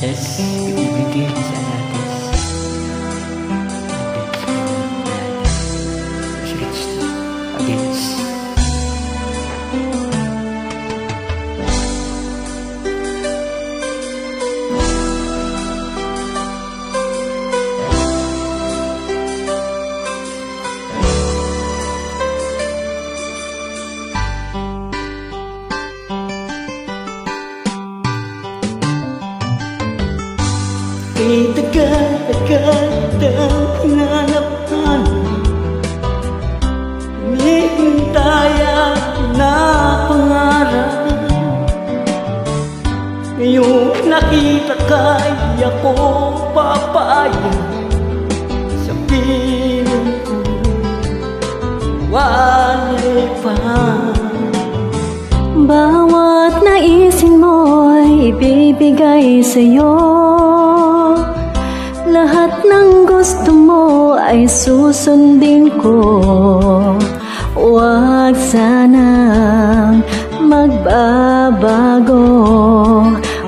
Yes, ibibigay ko sa natin. Against. Kay tagal-tagal ng hinanapan, may hintaya na pangarap. Ngayong nakita kay ako papayag sa piling ko, walay pa. Bawat naisin mo'y ibibigay sa'yo. Lahat ng gusto mo ay susundin ko. Huwag sanang magbabago.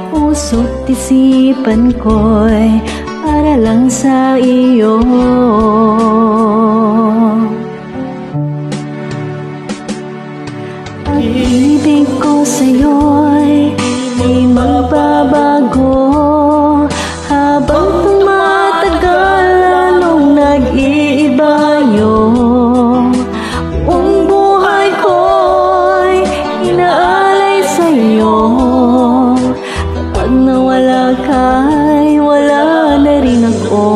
Puso't isipan ko'y para lang sa iyo. Pag-ibig ko sa'yo'y di magbabago. Habang tumatagal, lalong nag-iiba yung buong buhay ko'y inaalay sa'yo. Kapag nawala ka'y wala na rin ako.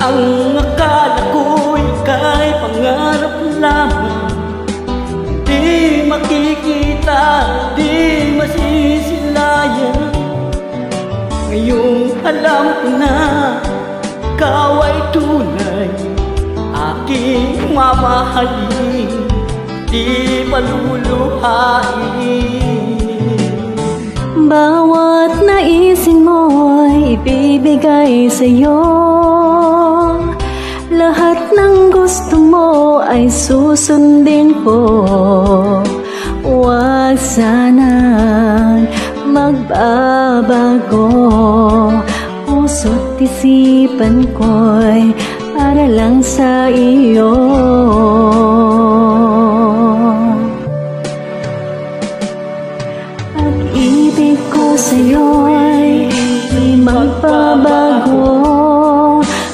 Ang akala ko'y kay pangarap lamang, di makikita, di masisilayan. Ngayong alam ko na ikaw ay tunay, aking mamahalin, di paluluhain. Bawat naisin mo'y ibibigay sa'yo. Lahat ng gusto mo ay susundin ko. Huwag sanang magbabago. Puso't isipan ko'y para lang sa iyo. Pag-ibig ko sa'yo'y di magbabago.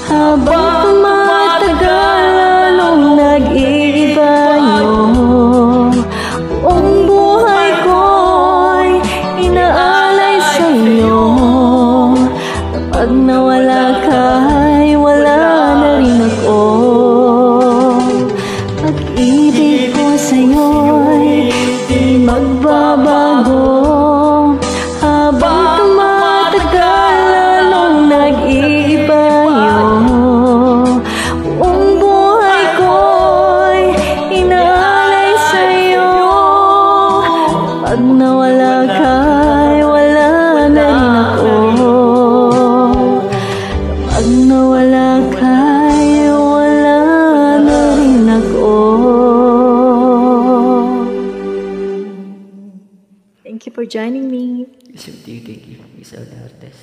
Habang tumatagal, lalong nag-iiba yung buong buhay ko'y inaalay sa'yo. Kapag nawala ka'y wala na rin ako. Pag-ibig ko sa'yo'y di magbabago. Habang tumatagal, lalong nag-iiba yung buong buhay ko'y inaalay sa'yo. Pag nawala ka'y wala na rin ako. Pag nawala ka'y wala na rin ako. Thank you for joining me. Thank you, Isabel Artes.